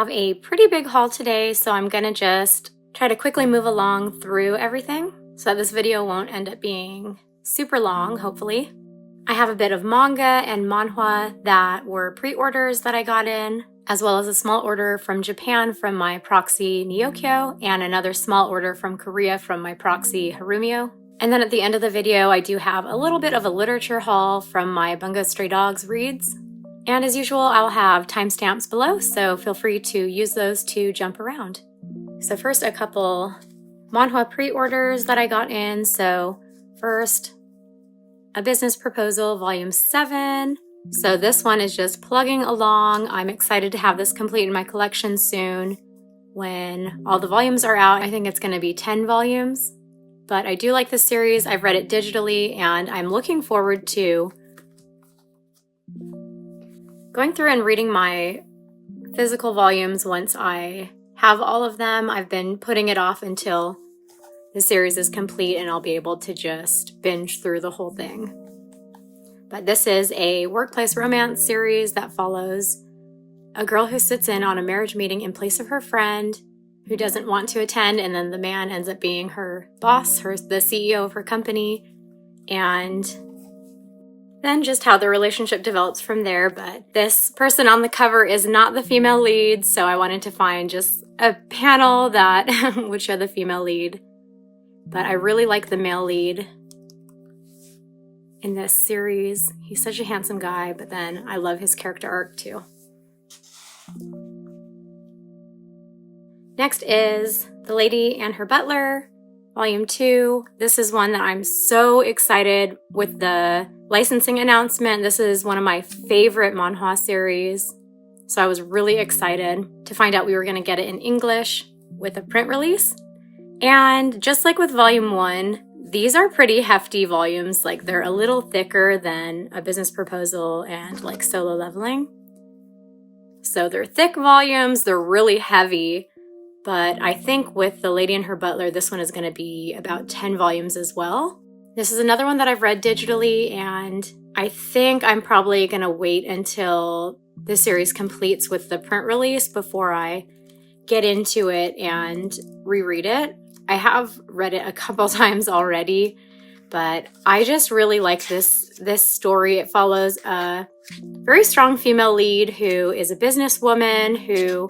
have a pretty big haul today, so I'm gonna just try to quickly move along through everything so that this video won't end up being super long, hopefully. I have a bit of manga and manhwa that were pre-orders that I got in, as well as a small order from Japan from my Proxy Neokyo, and another small order from Korea from my Proxy Harumio. And then at the end of the video, I do have a little bit of a literature haul from my Bungo Stray Dogs reads. And as usual, I'll have timestamps below, so feel free to use those to jump around. So first, a couple manhwa pre-orders that I got in. So first, A Business Proposal, Volume 7. So this one is just plugging along. I'm excited to have this complete in my collection soon. When all the volumes are out, I think it's going to be 10 volumes. But I do like this series. I've read it digitally, and I'm looking forward to going through and reading my physical volumes once I have all of them. I've been putting it off until the series is complete and I'll be able to just binge through the whole thing. But this is a workplace romance series that follows a girl who sits in on a marriage meeting in place of her friend who doesn't want to attend, and then the man ends up being her boss, the CEO of her company, and then just how the relationship develops from there. But this person on the cover is not the female lead, so I wanted to find just a panel that would show the female lead. But I really like the male lead in this series. He's such a handsome guy, but then I love his character arc too. Next is The Lady and Her Butler, Volume 2. This is one that I'm so excited with the licensing announcement. This is one of my favorite manhwa series, so I was really excited to find out we were going to get it in English with a print release. And just like with Volume 1, these are pretty hefty volumes. Like, they're a little thicker than A Business Proposal and like Solo Leveling. So they're thick volumes, they're really heavy. But I think with The Lady and Her Butler, this one is going to be about 10 volumes as well. This is another one that I've read digitally, and I think I'm probably going to wait until the series completes with the print release before I get into it and reread it. I have read it a couple times already, but I just really like this story. It follows a very strong female lead who is a businesswoman who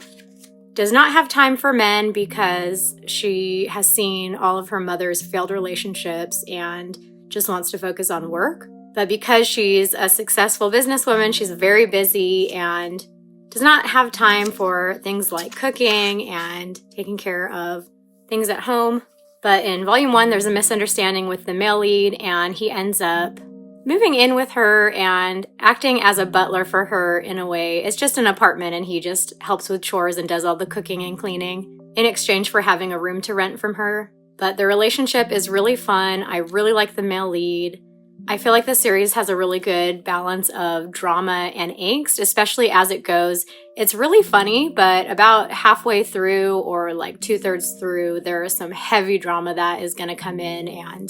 does not have time for men because she has seen all of her mother's failed relationships and just wants to focus on work. But because she's a successful businesswoman, she's very busy and does not have time for things like cooking and taking care of things at home. But in Volume 1, there's a misunderstanding with the male lead, and he ends up moving in with her and acting as a butler for her in a way. It's just an apartment, and he just helps with chores and does all the cooking and cleaning in exchange for having a room to rent from her. But the relationship is really fun. I really like the male lead. I feel like the series has a really good balance of drama and angst, especially as it goes. It's really funny, but about halfway through, or like 2/3 through, there is some heavy drama that is going to come in, and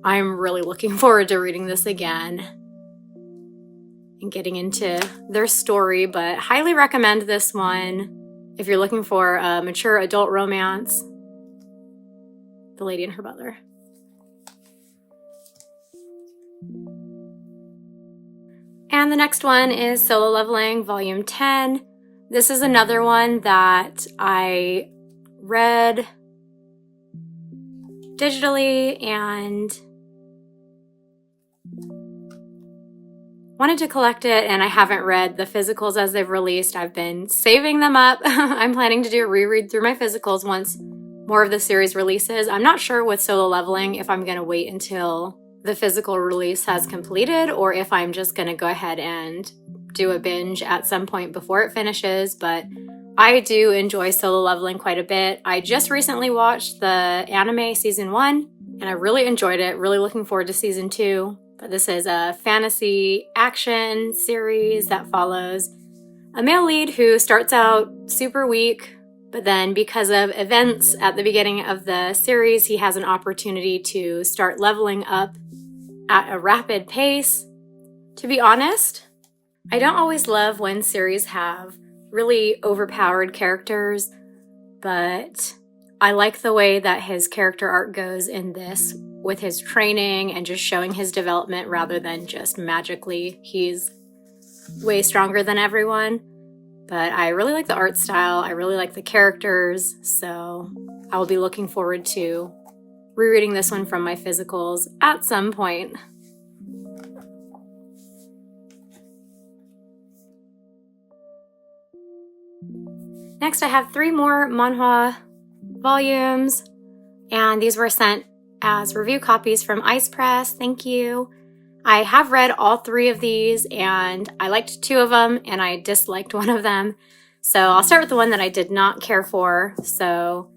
I'm really looking forward to reading this again and getting into their story. But highly recommend this one if you're looking for a mature adult romance. The Lady and Her Butler. And the next one is Solo Leveling, Volume 10. This is another one that I read digitally and wanted to collect it, and I haven't read the physicals as they've released. I've been saving them up. I'm planning to do a reread through my physicals once more of the series releases. I'm not sure with Solo Leveling if I'm going to wait until the physical release has completed, or if I'm just going to go ahead and do a binge at some point before it finishes, but I do enjoy Solo Leveling quite a bit. I just recently watched the anime Season 1, and I really enjoyed it. Really looking forward to Season 2. But this is a fantasy action series that follows a male lead who starts out super weak, but then because of events at the beginning of the series, he has an opportunity to start leveling up at a rapid pace. To be honest, I don't always love when series have really overpowered characters, but I like the way that his character arc goes in this, with his training and just showing his development rather than just magically he's way stronger than everyone. But I really like the art style, I really like the characters, so I will be looking forward to rereading this one from my physicals at some point. Next, I have 3 more manhwa volumes, and these were sent as review copies from Ice Press. Thank you. I have read all 3 of these, and I liked 2 of them, and I disliked 1 of them. So I'll start with the one that I did not care for. So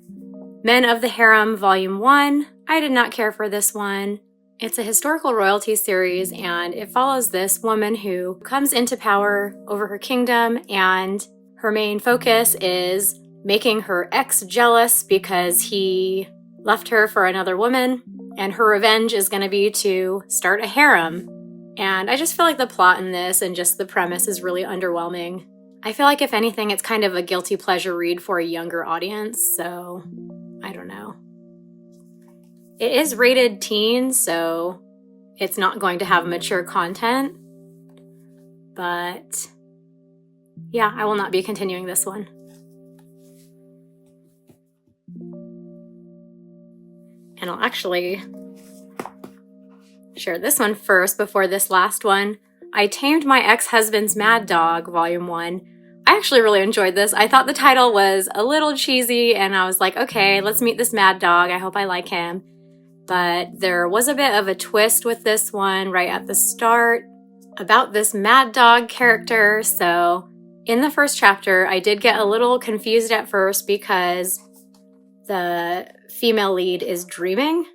Men of the Harem Volume 1. I did not care for this one. It's a historical royalty series, and it follows this woman who comes into power over her kingdom, and her main focus is making her ex jealous because he left her for another woman, and her revenge is going to be to start a harem. And I just feel like the plot in this and just the premise is really underwhelming. I feel like if anything, it's kind of a guilty pleasure read for a younger audience, so I don't know. It is rated teen, so it's not going to have mature content, but yeah, I will not be continuing this one. And I'll actually share this one first before this last one. I Tamed My Ex-Husband's Mad Dog, Volume 1. I actually really enjoyed this. I thought the title was a little cheesy, and I was like, okay, let's meet this mad dog. I hope I like him. But there was a bit of a twist with this one right at the start about this mad dog character. So in the first chapter, I did get a little confused at first because the female lead is dreaming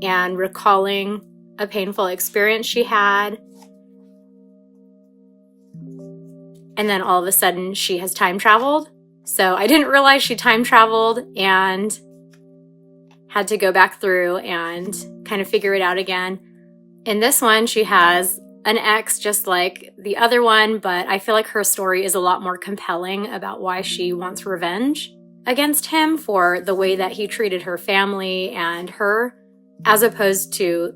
and recalling a painful experience she had. And then all of a sudden she has time traveled. So I didn't realize she time traveled and had to go back through and kind of figure it out again. In this one, she has an ex just like the other one, but I feel like her story is a lot more compelling about why she wants revenge against him for the way that he treated her family and her, as opposed to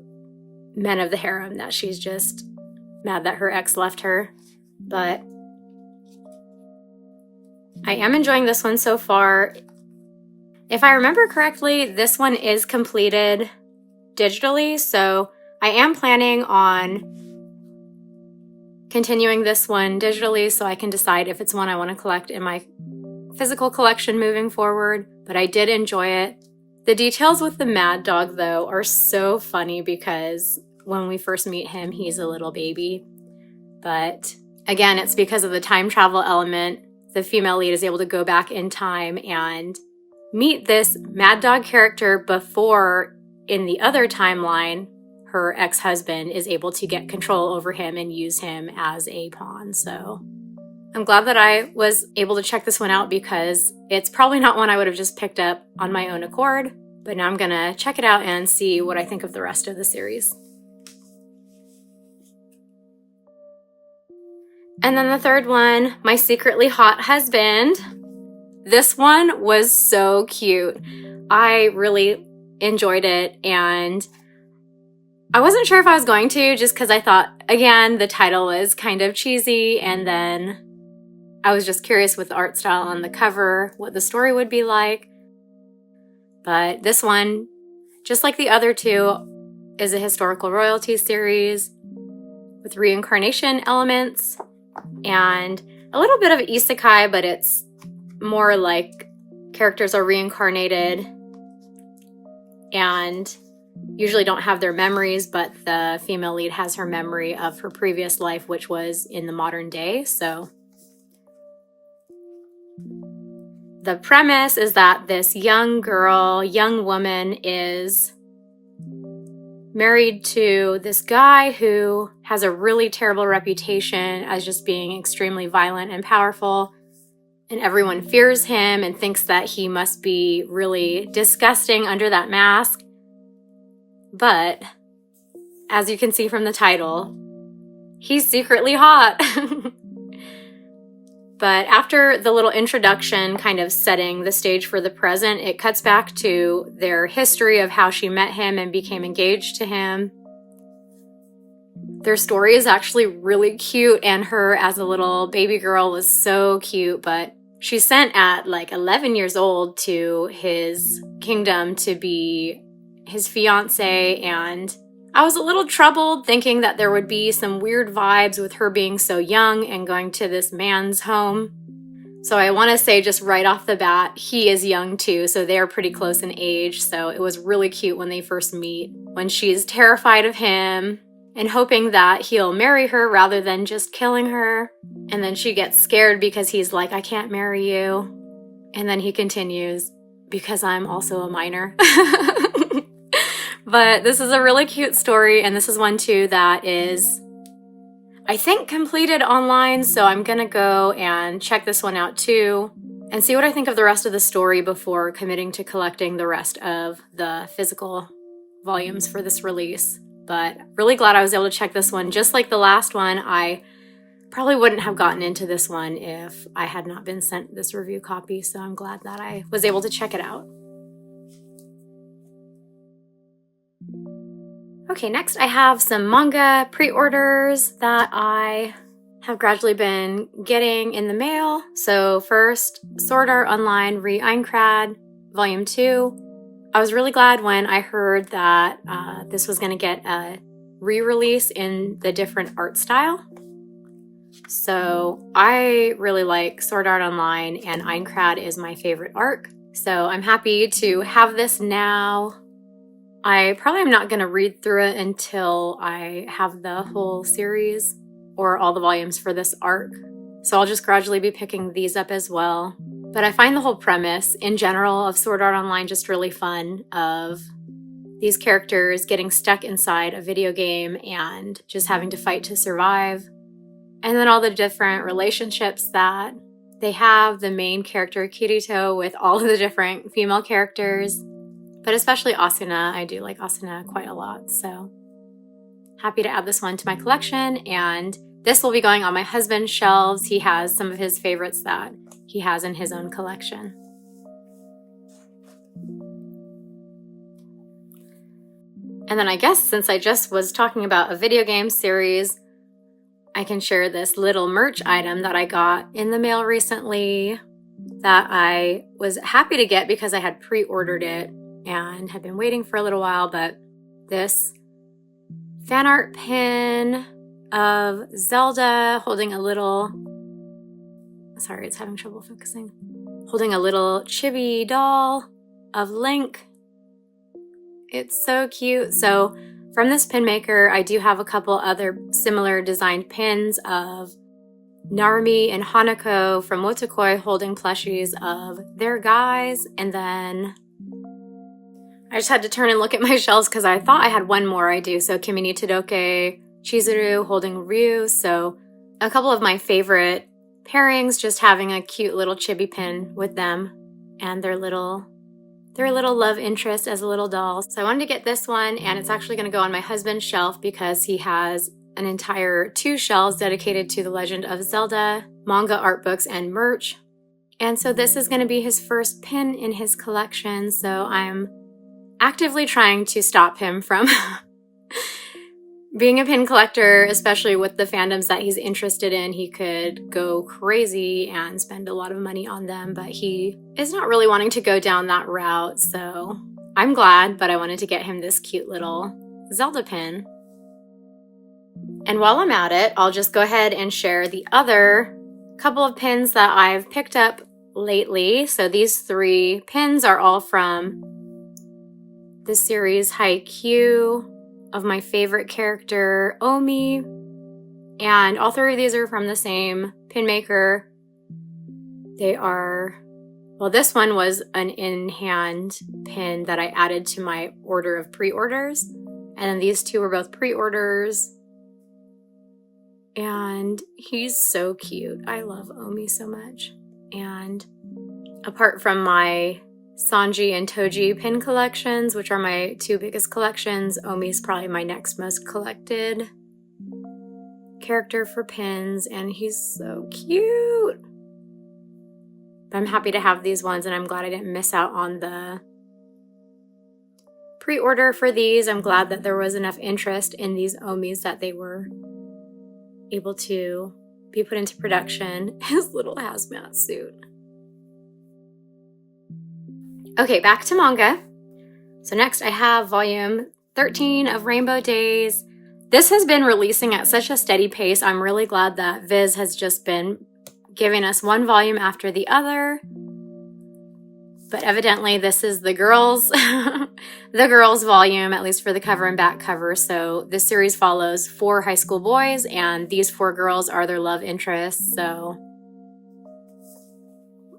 Men of the Harem, that she's just mad that her ex left her. But I am enjoying this one so far. If I remember correctly, this one is completed digitally, so I am planning on continuing this one digitally so I can decide if it's one I want to collect in my physical collection moving forward, but I did enjoy it. The details with the mad dog, though, are so funny because when we first meet him, he's a little baby. But again, it's because of the time travel element. The female lead is able to go back in time and meet this mad dog character before, in the other timeline, her ex-husband is able to get control over him and use him as a pawn. So I'm glad that I was able to check this one out because it's probably not one I would have just picked up on my own accord, but now I'm gonna check it out and see what I think of the rest of the series. And then the third one, My Secretly Hot Husband. This one was so cute. I really enjoyed it, and I wasn't sure if I was going to just because I thought, again, the title was kind of cheesy, and then I was just curious with the art style on the cover, what the story would be like. But this one, just like the other two, is a historical royalty series with reincarnation elements and a little bit of isekai, but it's more like characters are reincarnated and usually don't have their memories, but the female lead has her memory of her previous life, which was in the modern day. So the premise is that this young woman is married to this guy who has a really terrible reputation as just being extremely violent and powerful. And everyone fears him and thinks that he must be really disgusting under that mask. But, as you can see from the title, he's secretly hot. But after the little introduction kind of setting the stage for the present, it cuts back to their history of how she met him and became engaged to him. Their story is actually really cute, and her as a little baby girl was so cute, but she's sent at like 11 years old to his kingdom to be his fiance, and I was a little troubled thinking that there would be some weird vibes with her being so young and going to this man's home. So I want to say just right off the bat, he is young too, so they're pretty close in age, so it was really cute when they first meet, when she's terrified of him and hoping that he'll marry her rather than just killing her. And then she gets scared because he's like, I can't marry you. And then he continues, because I'm also a minor. But this is a really cute story, and this is one too that is, I think, completed online, so I'm gonna go and check this one out too and see what I think of the rest of the story before committing to collecting the rest of the physical volumes for this release. But really glad I was able to check this one. Just like the last one, I probably wouldn't have gotten into this one if I had not been sent this review copy, so I'm glad that I was able to check it out. Okay, next I have some manga pre-orders that I have gradually been getting in the mail. So first, Sword Art Online re Aincrad Volume 2. I was really glad when I heard that this was going to get a re-release in the different art style. So I really like Sword Art Online, and Aincrad is my favorite arc. So I'm happy to have this now. I probably am not going to read through it until I have the whole series or all the volumes for this arc. So I'll just gradually be picking these up as well. But I find the whole premise in general of Sword Art Online just really fun, of these characters getting stuck inside a video game and just having to fight to survive. And then all the different relationships that they have, the main character Kirito with all of the different female characters. But especially Asuna, I do like Asuna quite a lot, so happy to add this one to my collection, and this will be going on my husband's shelves. He has some of his favorites that he has in his own collection. And then I guess since I just was talking about a video game series, I can share this little merch item that I got in the mail recently that I was happy to get because I had pre-ordered it and had been waiting for a little while. But this fan art pin of Zelda holding a little, sorry, it's having trouble focusing, holding a little chibi doll of Link. It's so cute. So from this pin maker, I do have a couple other similar designed pins of Narumi and Hanako from Wotakoi holding plushies of their guys, and then I just had to turn and look at my shelves because I thought I had one more. I do. So Kimi ni Todoke, Chizuru holding Ryu. So a couple of my favorite pairings, just having a cute little chibi pin with them and their little love interest as a little doll. So I wanted to get this one, and it's actually going to go on my husband's shelf because he has an entire 2 shelves dedicated to The Legend of Zelda, manga art books, and merch. And so this is going to be his first pin in his collection. So I'm actively trying to stop him from being a pin collector, especially with the fandoms that he's interested in. He could go crazy and spend a lot of money on them, but he is not really wanting to go down that route. So I'm glad, but I wanted to get him this cute little Zelda pin. And while I'm at it, I'll just go ahead and share the other couple of pins that I've picked up lately. So these 3 pins are all from the series Haikyu of my favorite character, Omi. And all 3 of these are from the same pin maker. They are, well, this one was an in-hand pin that I added to my order of pre-orders. And then these 2 were both pre-orders. And he's so cute. I love Omi so much. And apart from my Sanji and Toji pin collections, which are my 2 biggest collections, Omi's probably my next most collected character for pins, and he's so cute. But I'm happy to have these ones, and I'm glad I didn't miss out on the pre-order for these. I'm glad that there was enough interest in these omis that they were able to be put into production. His little hazmat suit. Okay, back to manga. So next I have volume 13 of Rainbow Days. This has been releasing at such a steady pace. I'm really glad that Viz has just been giving us one volume after the other. But evidently this is the girls, the girls volume, at least for the cover and back cover. So this series follows 4 high school boys, and these 4 girls are their love interests. So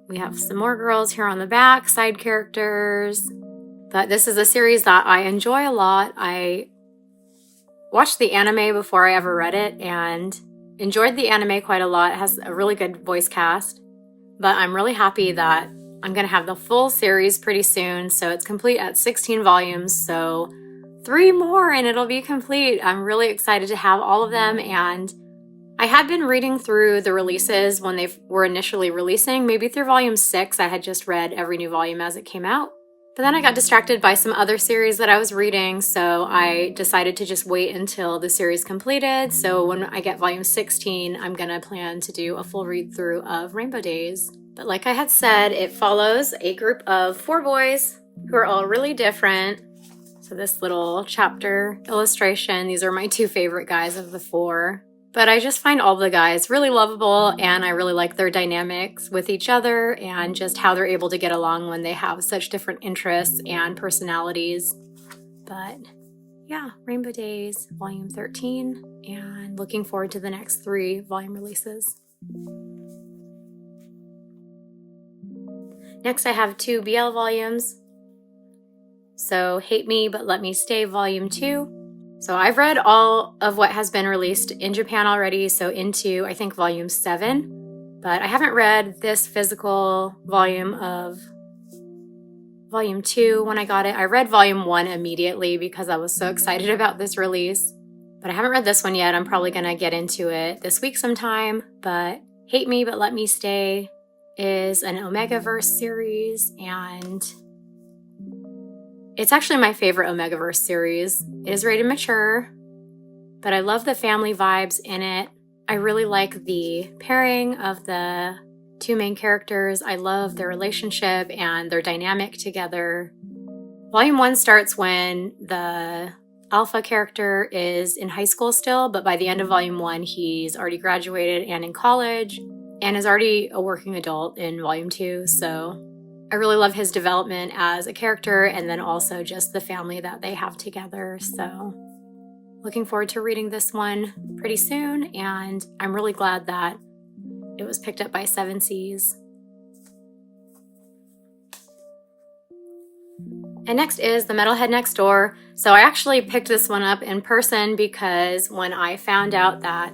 we have some more girls here on the back, side characters. But this is a series that I enjoy a lot. I watched the anime before I ever read it and enjoyed the anime quite a lot. It has a really good voice cast. But I'm really happy that I'm going to have the full series pretty soon. So it's complete at 16 volumes. So 3 more and it'll be complete. I'm really excited to have all of them. And I had been reading through the releases when they were initially releasing. Maybe through volume 6, I had just read every new volume as it came out. But then I got distracted by some other series that I was reading, so I decided to just wait until the series completed. So when I get volume 16, I'm gonna plan to do a full read through of Rainbow Days. But like I had said, it follows a group of 4 boys who are all really different. So this little chapter illustration, these are my 2 favorite guys of the 4. But I just find all the guys really lovable, and I really like their dynamics with each other and just how they're able to get along when they have such different interests and personalities. But yeah, Rainbow Days, volume 13, and looking forward to the next 3 volume releases. Next, I have 2 BL volumes. So Hate Me But Let Me Stay, volume 2. So I've read all of what has been released in Japan already, so into, I think, volume 7. But I haven't read this physical volume of volume 2 when I got it. I read volume 1 immediately because I was so excited about this release. But I haven't read this one yet. I'm probably going to get into it this week sometime. But Hate Me But Let Me Stay is an Omegaverse series, and it's actually my favorite Omegaverse series. It is rated mature, but I love the family vibes in it. I really like the pairing of the 2 main characters. I love their relationship and their dynamic together. Volume 1 starts when the alpha character is in high school still, but by the end of volume 1, he's already graduated and in college and is already a working adult in volume 2. So I really love his development as a character, and then also just the family that they have together. So looking forward to reading this one pretty soon, and I'm really glad that it was picked up by 7 Seas. And next is The Metalhead Next Door. So I actually picked this one up in person because when I found out that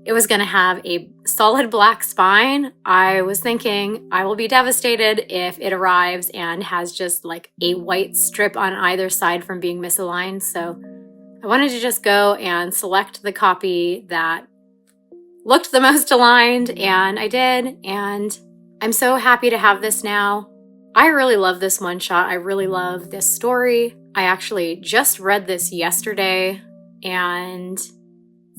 it was going to have a solid black spine, I was thinking I will be devastated if it arrives and has just like a white strip on either side from being misaligned. So I wanted to just go and select the copy that looked the most aligned, and I did, and I'm so happy to have this now. I really love this one shot. I really love this story. I actually just read this yesterday and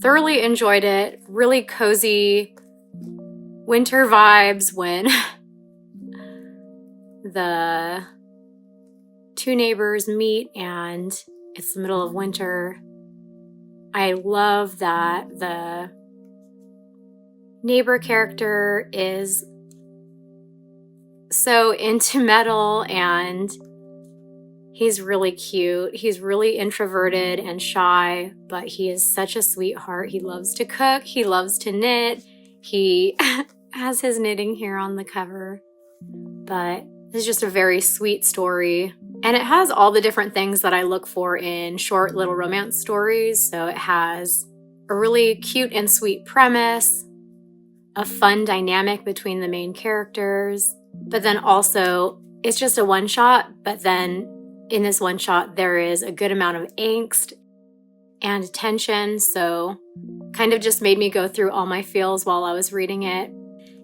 thoroughly enjoyed it. Really cozy winter vibes when the 2 neighbors meet and it's the middle of winter. I love that the neighbor character is so into metal, and he's really cute. He's really introverted and shy, but he is such a sweetheart. He loves to cook. He loves to knit. He has his knitting here on the cover. But it's just a very sweet story. And it has all the different things that I look for in short little romance stories. So it has a really cute and sweet premise, a fun dynamic between the main characters, but then also it's just a one-shot, but then in this one shot, there is a good amount of angst and tension, so kind of just made me go through all my feels while I was reading it.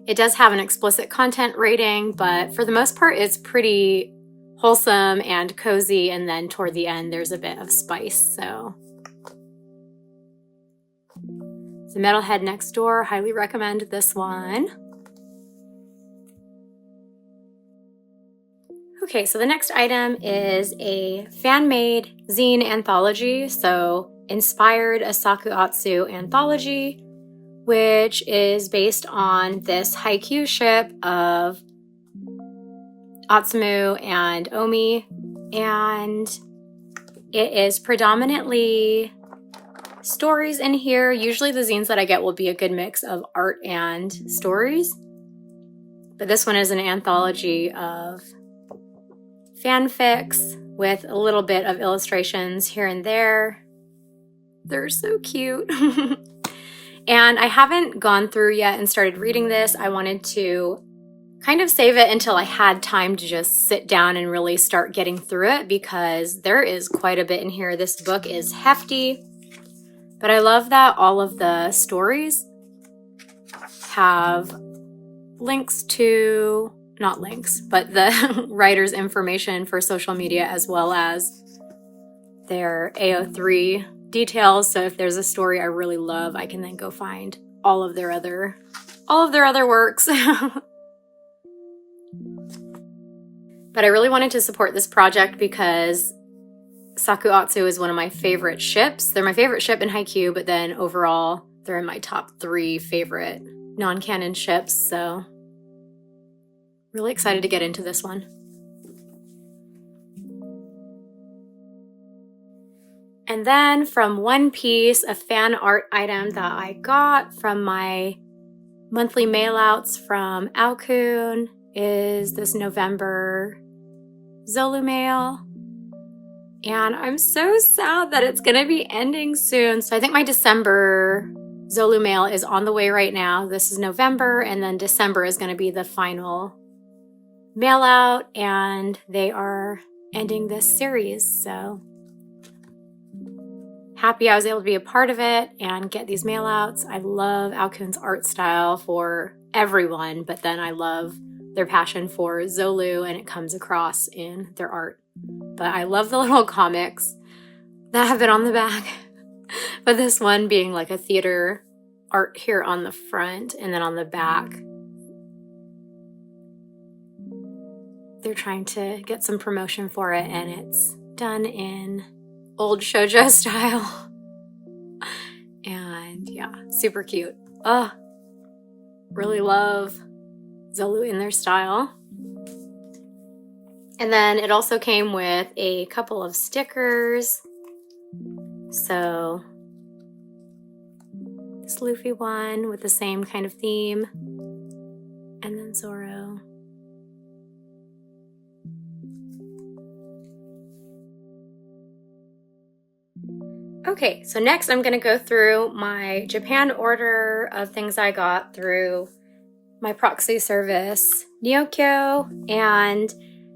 It does have an explicit content rating, but for the most part, it's pretty wholesome and cozy, and then toward the end, there's a bit of spice, so. The Metalhead Next Door, highly recommend this one. Okay, so the next item is a fan-made zine anthology, so inspired a SakuAtsu anthology, which is based on this Haikyu ship of Atsumu and Omi, and it is predominantly stories in here. Usually the zines that I get will be a good mix of art and stories, but this one is an anthology of fanfics with a little bit of illustrations here and there. They're so cute. And I haven't gone through yet and started reading this. I wanted to kind of save it until I had time to just sit down and really start getting through it, because there is quite a bit in here. This book is hefty, but I love that all of the stories have links to, not links, but the writer's information for social media, as well as their AO3 details. So if there's a story I really love, I can then go find all of their other works. But I really wanted to support this project because SakuAtsu is one of my favorite ships. They're my favorite ship in Haikyu, but then overall, they're in my top 3 favorite non-canon ships, so really excited to get into this one. And then from One Piece, a fan art item that I got from my monthly mailouts from aokkun is this November ZoLu Mail. And I'm so sad that it's going to be ending soon. So I think my December ZoLu Mail is on the way right now. This is November, and then December is going to be the final mail out, and they are ending this series. So happy I was able to be a part of it and get these mail outs. I love aokkun's art style for everyone, but then I love their passion for ZoLu, and it comes across in their art. But I love the little comics that have been on the back. But this one being like a theater art here on the front, and then on the back, they're trying to get some promotion for it, and it's done in old shoujo style. And yeah, super cute. Oh, really love ZoLu in their style. And then it also came with a couple of stickers. So this Luffy one with the same kind of theme, and then Zoro. Okay, so next I'm gonna go through my Japan order of things I got through my Proxy service, Neokyo, and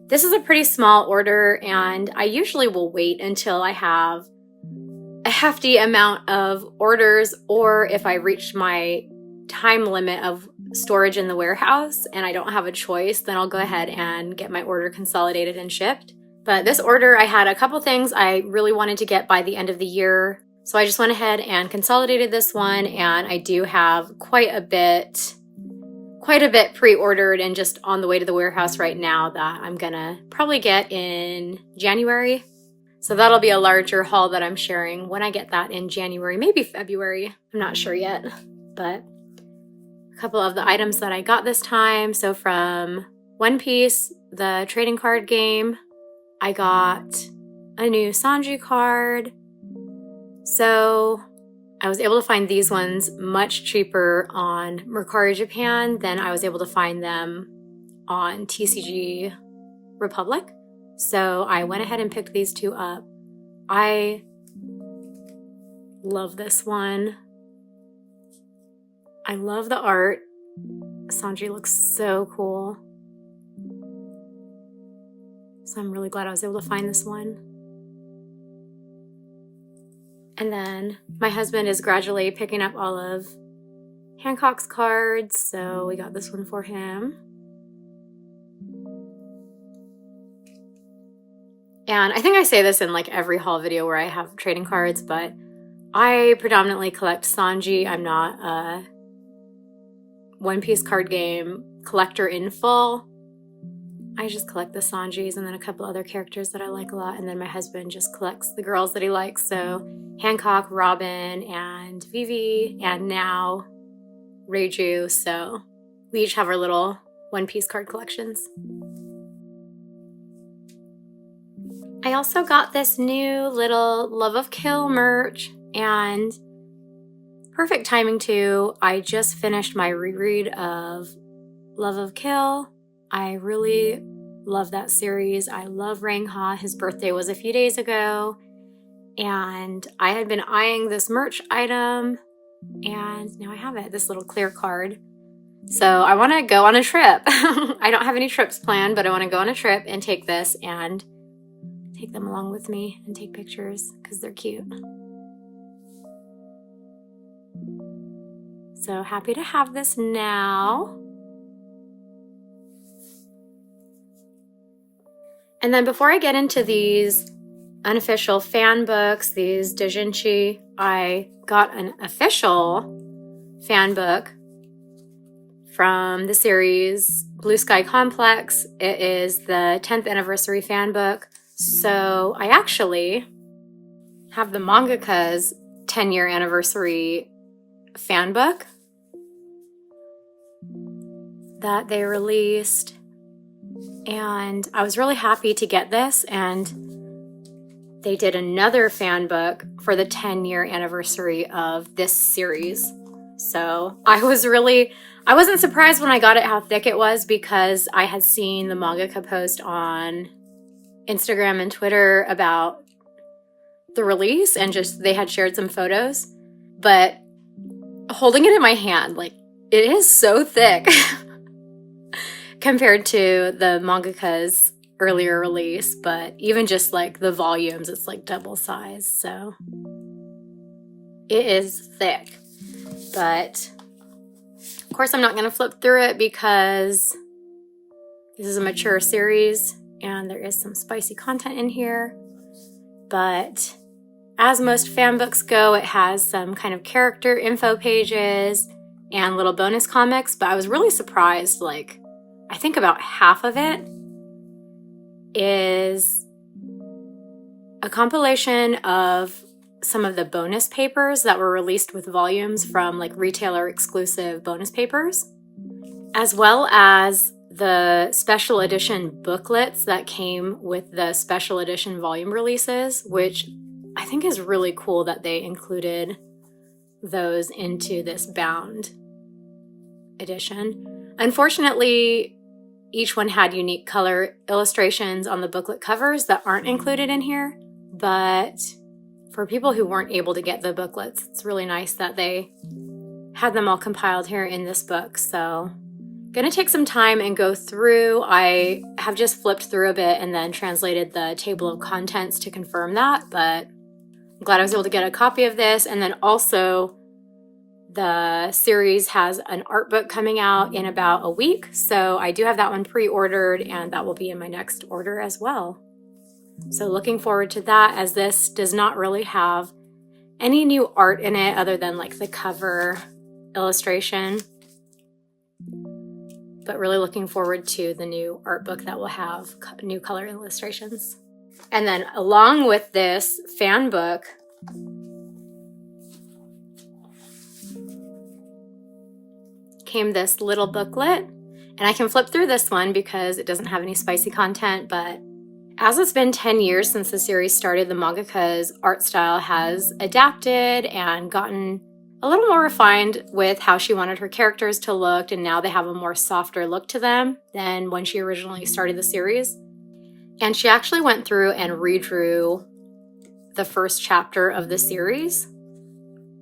this is a pretty small order, and I usually will wait until I have a hefty amount of orders, or if I reach my time limit of storage in the warehouse and I don't have a choice, then I'll go ahead and get my order consolidated and shipped. But this order, I had a couple things I really wanted to get by the end of the year, so I just went ahead and consolidated this one, and I do have quite a bit pre-ordered and just on the way to the warehouse right now that I'm gonna probably get in January. So that'll be a larger haul that I'm sharing when I get that in January, maybe February. I'm not sure yet, but a couple of the items that I got this time. So from One Piece, the trading card game, I got a new Sanji card. So I was able to find these ones much cheaper on Mercari Japan than I was able to find them on TCG Republic. So I went ahead and picked these two up. I love this one. I love the art. Sanji looks so cool. So I'm really glad I was able to find this one. And then my husband is gradually picking up all of Hancock's cards, so we got this one for him. And I think I say this in like every haul video where I have trading cards, but I predominantly collect Sanji. I'm not a One Piece card game collector in full. I just collect the Sanjis and then a couple other characters that I like a lot. And then my husband just collects the girls that he likes. So Hancock, Robin, and Vivi, and now Reiju. So we each have our little One Piece card collections. I also got this new little Love of Kill merch, and perfect timing too. I just finished my reread of Love of Kill. I really love that series. I love Rangha. His birthday was a few days ago, and I had been eyeing this merch item, and now I have it, this little clear card. So I want to go on a trip. I don't have any trips planned, but I want to go on a trip and take this and take them along with me and take pictures because they're cute. So happy to have this now. And then before I get into these unofficial fan books, these doujinshi, I got an official fan book from the series Blue Sky Complex. It is the 10th anniversary fan book. So I actually have the mangaka's 10-year anniversary fan book that they released. And I was really happy to get this. And they did another fan book for the 10-year anniversary of this series. So I wasn't surprised when I got it how thick it was, because I had seen the mangaka post on Instagram and Twitter about the release, and just they had shared some photos, but holding it in my hand, like, it is so thick compared to the mangaka's earlier release. But even just like the volumes, it's like double size, so it is thick. But of course I'm not going to flip through it because this is a mature series and there is some spicy content in here. But as most fan books go, it has some kind of character info pages and little bonus comics. But I was really surprised, like, I think about half of it is a compilation of some of the bonus papers that were released with volumes from like retailer exclusive bonus papers, as well as the special edition booklets that came with the special edition volume releases, which I think is really cool that they included those into this bound edition. Unfortunately, each one had unique color illustrations on the booklet covers that aren't included in here, but for people who weren't able to get the booklets, it's really nice that they had them all compiled here in this book. So gonna take some time and go through. I have just flipped through a bit and then translated the table of contents to confirm that, but I'm glad I was able to get a copy of this. And then also the series has an art book coming out in about a week, so I do have that one pre-ordered, and that will be in my next order as well. So looking forward to that, as this does not really have any new art in it other than like the cover illustration. But really looking forward to the new art book that will have new color illustrations. And then along with this fan book, came this little booklet. And I can flip through this one because it doesn't have any spicy content, but as it's been 10 years since the series started, the mangaka's art style has adapted and gotten a little more refined with how she wanted her characters to look, and now they have a more softer look to them than when she originally started the series. And she actually went through and redrew the first chapter of the series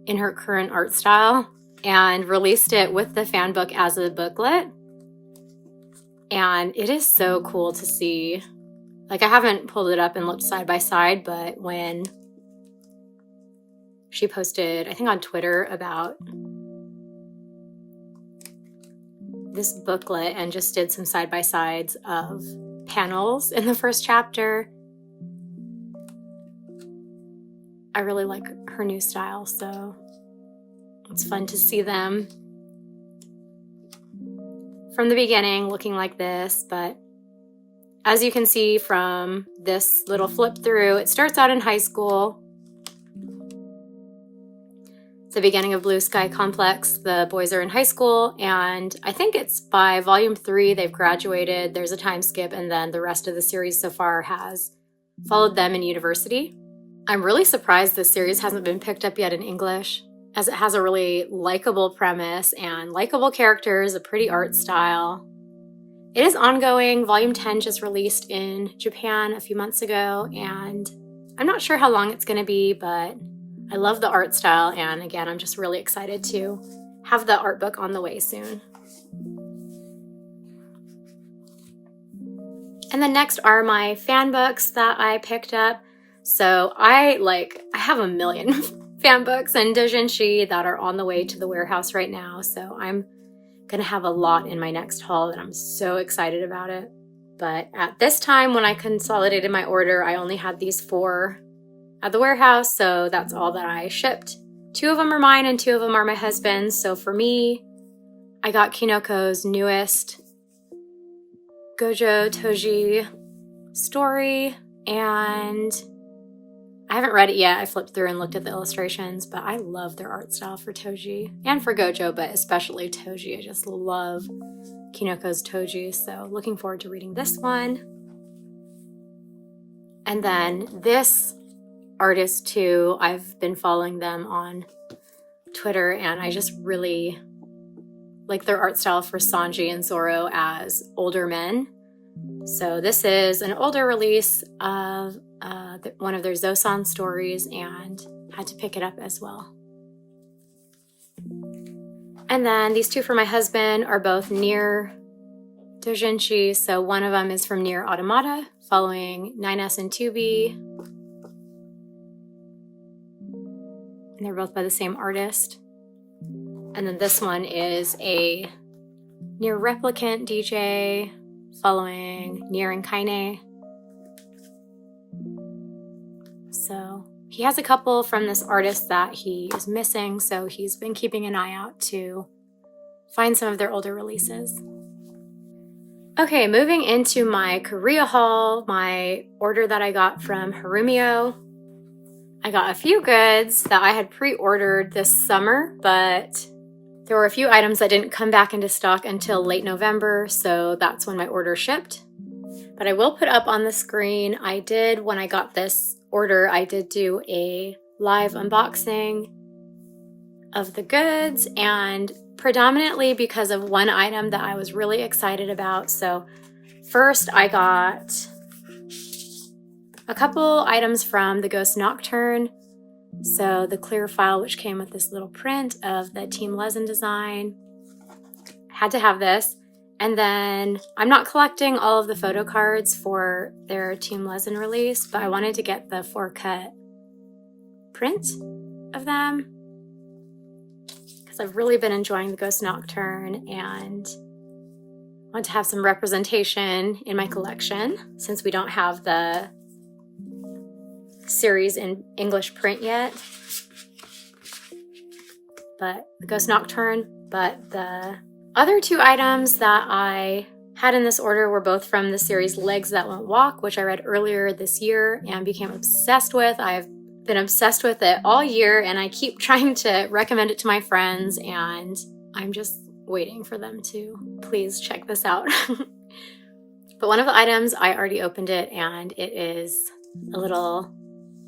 in her current art style and released it with the fan book as a booklet. And it is so cool to see. Like, I haven't pulled it up and looked side by side, but when she posted, I think on Twitter, about this booklet and just did some side-by-sides of panels in the first chapter. I really like her new style, so it's fun to see them from the beginning looking like this. But as you can see from this little flip through, it starts out in high school. It's the beginning of Blue Sky Complex. The boys are in high school, and I think it's by volume 3 they've graduated. There's a time skip, and then the rest of the series so far has followed them in university. I'm really surprised this series hasn't been picked up yet in English, as it has a really likable premise and likable characters, a pretty art style. It is ongoing. Volume 10 just released in Japan a few months ago, and I'm not sure how long it's going to be, but I love the art style, and again, I'm just really excited to have the art book on the way soon. And then next are my fan books that I picked up. So I have a million fan books and doujinshi that are on the way to the warehouse right now. So I'm gonna have a lot in my next haul, and I'm so excited about it. But at this time, when I consolidated my order, I only had these 4 at the warehouse, so that's all that I shipped. 2 of them are mine and 2 of them are my husband's. So for me, I got Kinoko's newest Gojo Toji story, and I haven't read it yet. I flipped through and looked at the illustrations, but I love their art style for Toji and for Gojo, but especially Toji. I just love Kinoko's Toji, so looking forward to reading this one. And then this artist too, I've been following them on Twitter, and I just really like their art style for Sanji and Zoro as older men. So this is an older release of one of their ZoSan stories, and had to pick it up as well. And then these 2 for my husband are both NieR doujinshi. So one of them is from NieR Automata, following 9S and 2B. And they're both by the same artist. And then this one is a NieR Replicant DJ, following NieR and Kaine. So he has a couple from this artist that he is missing, so he's been keeping an eye out to find some of their older releases. Okay, moving into my Korea haul, my order that I got from Harumio. I got a few goods that I had pre-ordered this summer, but there were a few items that didn't come back into stock until late November, so that's when my order shipped. But I will put up on the screen, when I got this order, I did do a live unboxing of the goods, and predominantly because of one item that I was really excited about. So first I got a couple items from the Ghost Nocturne. So the clear file, which came with this little print of the Team Lezen design. Had to have this. And then I'm not collecting all of the photo cards for their Team Lezen release, but I wanted to get the 4-cut print of them because I've really been enjoying the Ghost Nocturne and want to have some representation in my collection since we don't have the series in English print yet. But the Ghost Nocturne, but the other 2 items that I had in this order were both from the series Legs That Won't Walk, which I read earlier this year and became obsessed with. I've been obsessed with it all year, and I keep trying to recommend it to my friends, and I'm just waiting for them to please check this out. But one of the items, I already opened it, and it is a little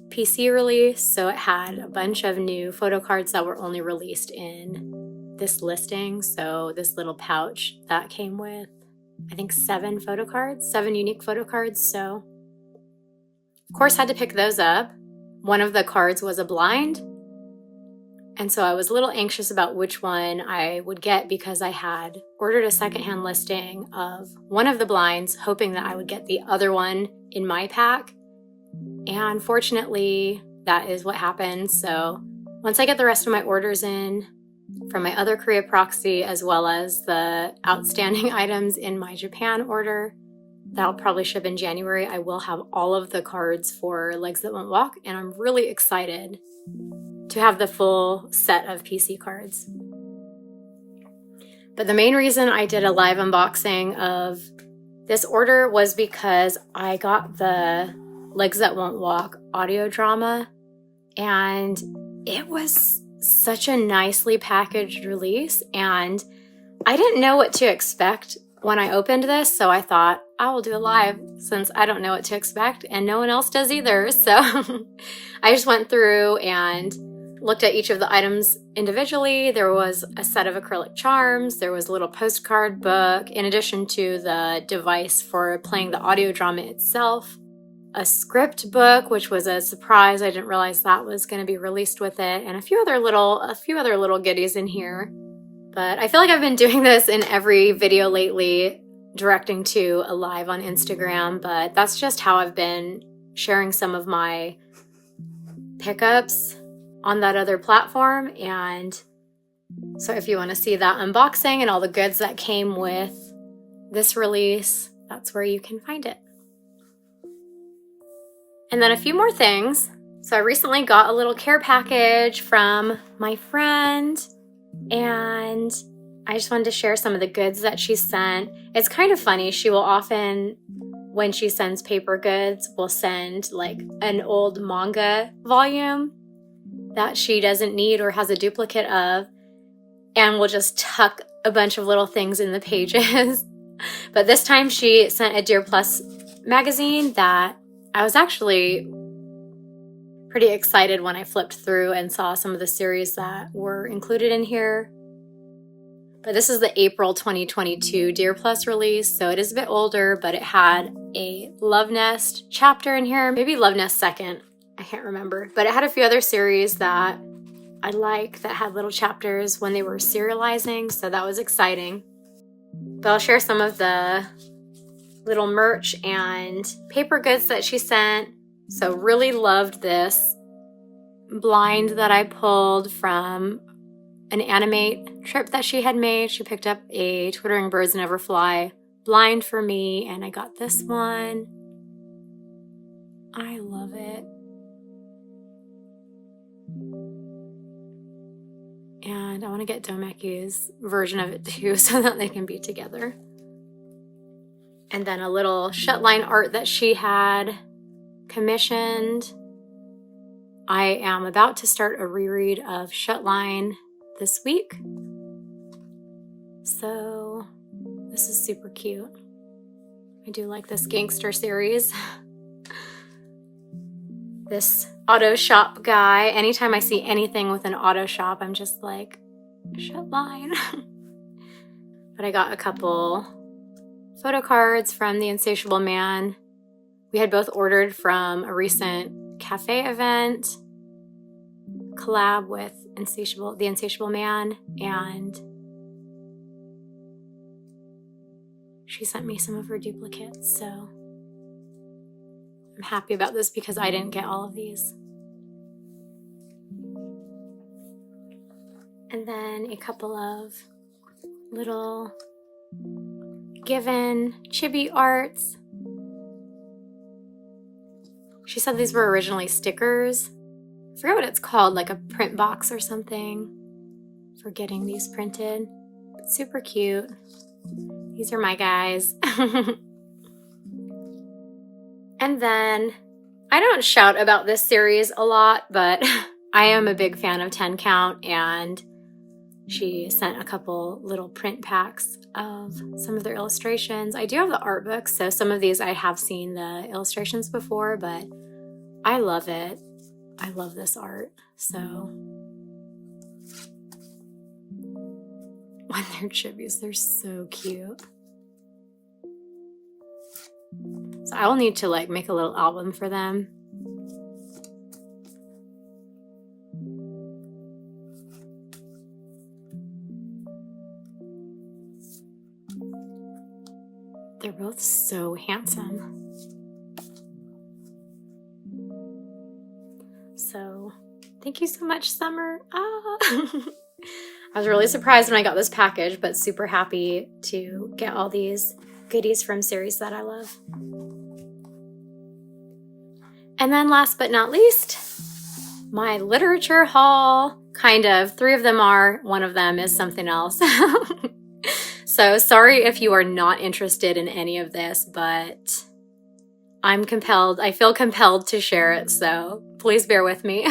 PC release, so it had a bunch of new photo cards that were only released in this listing. So this little pouch that came with, I think 7 unique photo cards. So of course had to pick those up. One of the cards was a blind, and so I was a little anxious about which one I would get because I had ordered a secondhand listing of one of the blinds, hoping that I would get the other one in my pack. And fortunately, that is what happened. So once I get the rest of my orders in, from my other Korea proxy, as well as the outstanding items in my Japan order. That'll probably ship in January. I will have all of the cards for Legs That Won't Walk, and I'm really excited to have the full set of PC cards. But the main reason I did a live unboxing of this order was because I got the Legs That Won't Walk audio drama, and it was such a nicely packaged release, and I didn't know what to expect when I opened this, so I thought I will do a live since I don't know what to expect and no one else does either. So I just went through and looked at each of the items individually. There was a set of acrylic charms, there was a little postcard book, in addition to the device for playing the audio drama itself, a script book, which was a surprise. I didn't realize that was going to be released with it, and a few other little goodies in here. But I feel like I've been doing this in every video lately, directing to a live on Instagram, but that's just how I've been sharing some of my pickups on that other platform. And so if you want to see that unboxing and all the goods that came with this release, that's where you can find it. And then a few more things. So I recently got a little care package from my friend, and I just wanted to share some of the goods that she sent. It's kind of funny. She will often, when she sends paper goods, will send like an old manga volume that she doesn't need or has a duplicate of, and will just tuck a bunch of little things in the pages. But this time she sent a Dear Plus magazine that I was actually pretty excited when I flipped through and saw some of the series that were included in here. But this is the April 2022 Dear Plus release, so it is a bit older, but it had a Love Nest chapter in here, maybe Love Nest second, I can't remember. But it had a few other series that I like that had little chapters when they were serializing, so that was exciting. But I'll share some of the little merch and paper goods that she sent. So really loved this blind that I pulled from an Animate trip that she had made. She picked up a Twittering Birds Never Fly blind for me, and I got this one. I love it. And I want to get Domeki's version of it too, so that they can be together. And then a little Shutline art that she had commissioned. I am about to start a reread of Shutline this week. So this is super cute. I do like this gangster series. This auto shop guy, anytime I see anything with an auto shop, I'm just like, Shutline. But I got a couple photo cards from the Insatiable Man. We had both ordered from a recent cafe event collab with the Insatiable Man, and she sent me some of her duplicates, so I'm happy about this because I didn't get all of these. And then a couple of little Given chibi arts. She said these were originally stickers. I forget what it's called, like a print box or something for getting these printed. But super cute. These are my guys. And then, I don't shout about this series a lot, but I am a big fan of 10 Count, and she sent a couple little print packs of some of their illustrations. I do have the art books, so some of these I have seen the illustrations before, but I love it. I love this art. So when they're chibis, they're so cute. So I will need to like make a little album for them. They're both so handsome. So thank you so much, Summer. I was really surprised when I got this package, but super happy to get all these goodies from series that I love. And then last but not least, my literature haul. Kind of. 3 of them are. One of them is something else. So sorry if you are not interested in any of this, but I feel compelled to share it, so please bear with me.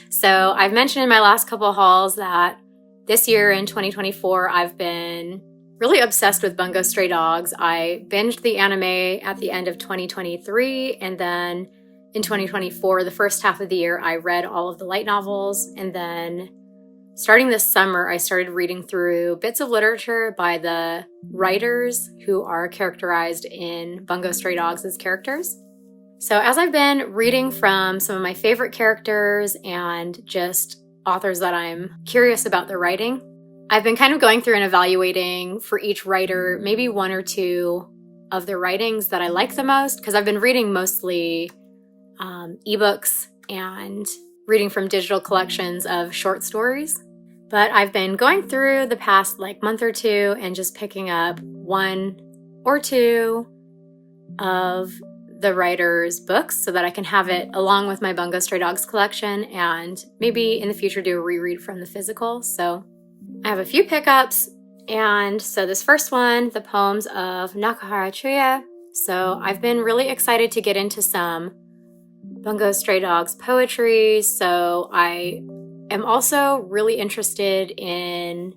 So I've mentioned in my last couple hauls that this year in 2024, I've been really obsessed with Bungo Stray Dogs. I binged the anime at the end of 2023, and then in 2024, the first half of the year, I read all of the light novels, and then starting this summer, I started reading through bits of literature by the writers who are characterized in Bungo Stray Dogs as characters. So as I've been reading from some of my favorite characters and just authors that I'm curious about their writing, I've been kind of going through and evaluating for each writer maybe 1 or 2 of their writings that I like the most, because I've been reading mostly ebooks and reading from digital collections of short stories. But I've been going through the past month or 2 and just picking up 1 or 2 of the writer's books so that I can have it along with my Bungo Stray Dogs collection and maybe in the future do a reread from the physical. So I have a few pickups, and so this first one, the poems of Nakahara Chuya. So I've been really excited to get into some Bungo Stray Dogs poetry, so I am also really interested in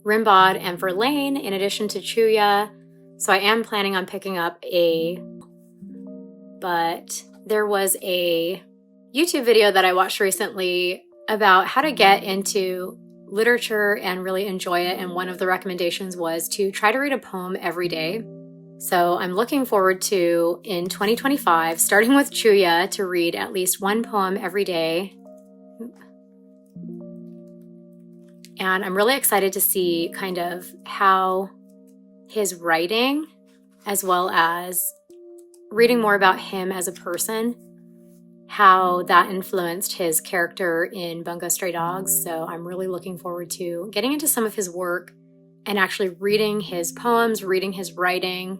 Rimbaud and Verlaine in addition to Chuya, so I am planning on picking up but there was a YouTube video that I watched recently about how to get into literature and really enjoy it, and one of the recommendations was to try to read a poem every day. So I'm looking forward to, in 2025, starting with Chuya, to read at least 1 poem every day. And I'm really excited to see kind of how his writing, as well as reading more about him as a person, how that influenced his character in Bungo Stray Dogs. So I'm really looking forward to getting into some of his work and actually reading his poems, reading his writing,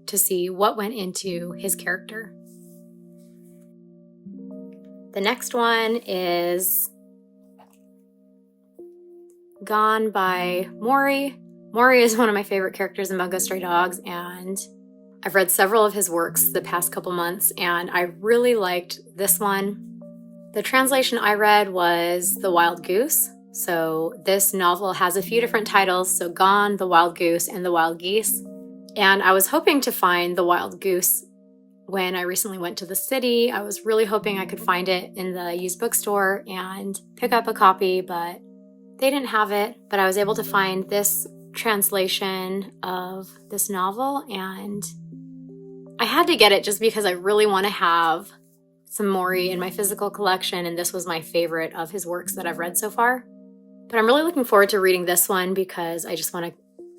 to see what went into his character. The next one is Gone by Mori. Mori is one of my favorite characters in Bungo Stray Dogs, and I've read several of his works the past couple months, and I really liked this one. The translation I read was The Wild Goose. So this novel has a few different titles, so Gone, The Wild Goose, and The Wild Geese. And I was hoping to find The Wild Goose when I recently went to the city. I was really hoping I could find it in the used bookstore and pick up a copy, but they didn't have it. But I was able to find this translation of this novel, and I had to get it just because I really want to have some Mori in my physical collection, and this was my favorite of his works that I've read so far. But I'm really looking forward to reading this one because I just want to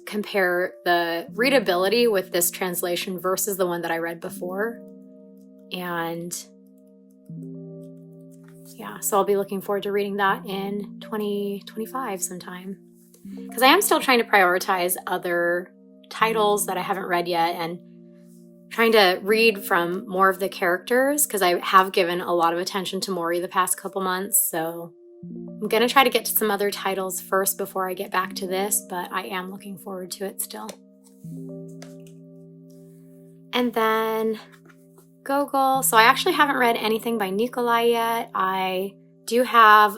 compare the readability with this translation versus the one that I read before. And yeah, so I'll be looking forward to reading that in 2025 sometime. Because I am still trying to prioritize other titles that I haven't read yet and trying to read from more of the characters, because I have given a lot of attention to Mori the past couple months. So I'm going to try to get to some other titles first before I get back to this, but I am looking forward to it still. And then Gogol. So I actually haven't read anything by Nikolai yet. I do have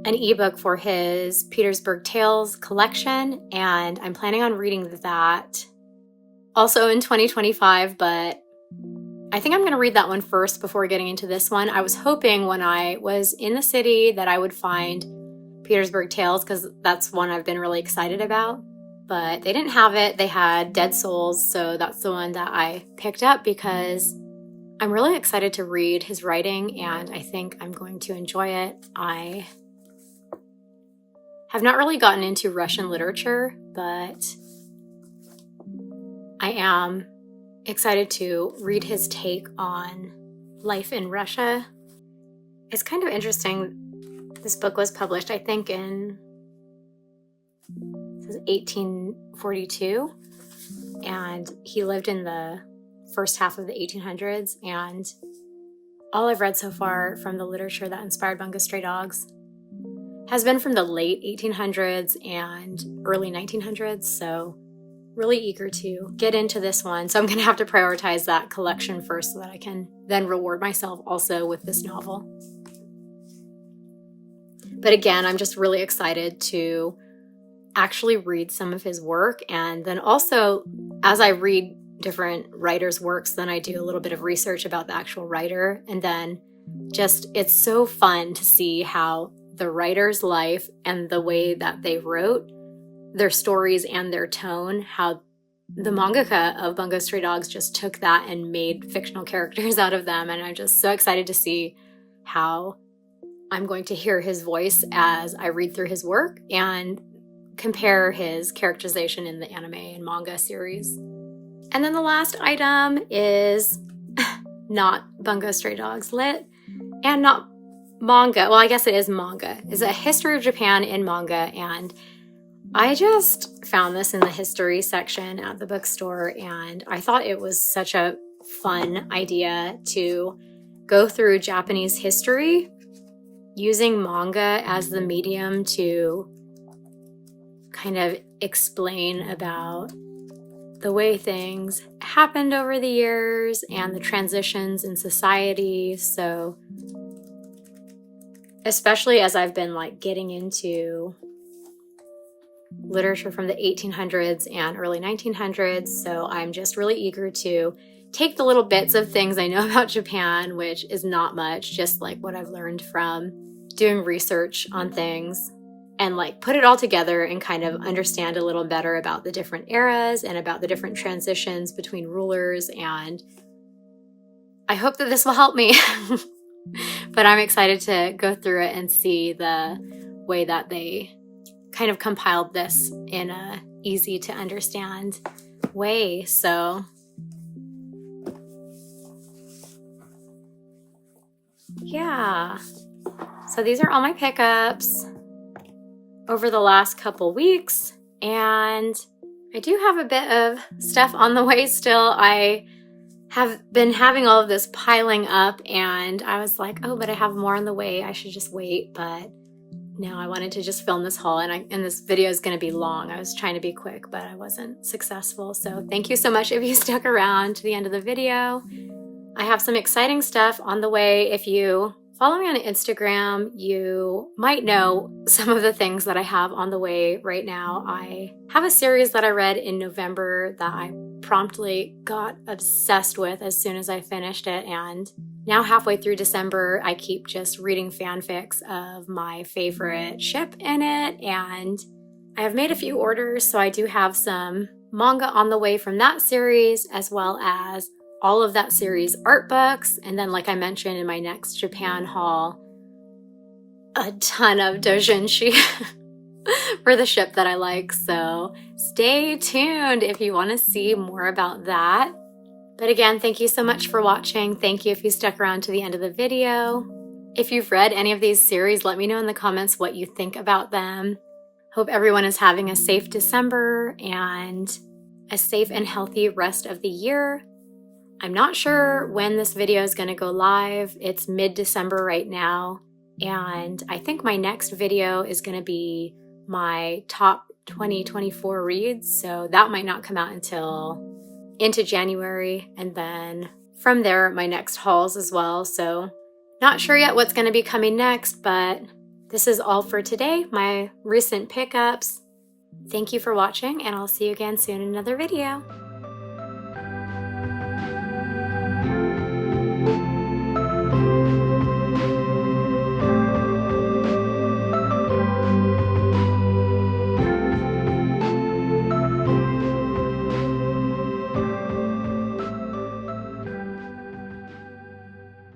an ebook for his Petersburg Tales collection, and I'm planning on reading that also in 2025, but I think I'm going to read that one first before getting into this one. I was hoping when I was in the city that I would find Petersburg Tales, because that's one I've been really excited about, but they didn't have it. They had Dead Souls, so that's the one that I picked up because I'm really excited to read his writing, and I think I'm going to enjoy it. I have not really gotten into Russian literature, but I am excited to read his take on life in Russia. It's kind of interesting. This book was published, I think, in says 1842, and he lived in the first half of the 1800s, and all I've read so far from the literature that inspired Bungo Stray Dogs has been from the late 1800s and early 1900s, so really eager to get into this one. So I'm going to have to prioritize that collection first so that I can then reward myself also with this novel. But again, I'm just really excited to actually read some of his work. And then also, as I read different writers' works, then I do a little bit of research about the actual writer. And then just, it's so fun to see how the writer's life and the way that they wrote their stories and their tone, how the mangaka of Bungo Stray Dogs just took that and made fictional characters out of them. And I'm just so excited to see how I'm going to hear his voice as I read through his work and compare his characterization in the anime and manga series. And then the last item is not Bungo Stray Dogs lit and not manga. Well, I guess it is manga. It's a history of Japan in manga, and I just found this in the history section at the bookstore, and I thought it was such a fun idea to go through Japanese history using manga as the medium to kind of explain about the way things happened over the years and the transitions in society. So especially as I've been like getting into literature from the 1800s and early 1900s, so I'm just really eager to take the little bits of things I know about Japan, which is not much, just like what I've learned from doing research on things, and like put it all together and kind of understand a little better about the different eras and about the different transitions between rulers. And I hope that this will help me. But I'm excited to go through it and see the way that they kind of compiled this in a easy to understand way. So yeah. So these are all my pickups over the last couple weeks, and I do have a bit of stuff on the way still. I have been having all of this piling up, and I was like, oh, but I have more on the way. I should just wait. But no, I wanted to just film this haul, and this video is going to be long. I was trying to be quick, but I wasn't successful. So thank you so much if you stuck around to the end of the video. I have some exciting stuff on the way. If you follow me on Instagram, you might know some of the things that I have on the way right now. I have a series that I read in November that I promptly got obsessed with as soon as I finished it, and now halfway through December, I keep just reading fanfics of my favorite ship in it, and I have made a few orders, so I do have some manga on the way from that series, as well as all of that series art books, and then like I mentioned in my next Japan haul, a ton of doujinshi for the ship that I like. So stay tuned if you want to see more about that. But again, thank you so much for watching. Thank you if you stuck around to the end of the video. If you've read any of these series, let me know in the comments what you think about them. Hope everyone is having a safe December and a safe and healthy rest of the year. I'm not sure when this video is going to go live. It's mid-December right now, and I think my next video is going to be my top 2024 reads, so that might not come out until into January, and then from there my next hauls as well. So not sure yet what's going to be coming next, but this is all for today, my recent pickups. Thank you for watching, and I'll see you again soon in another video.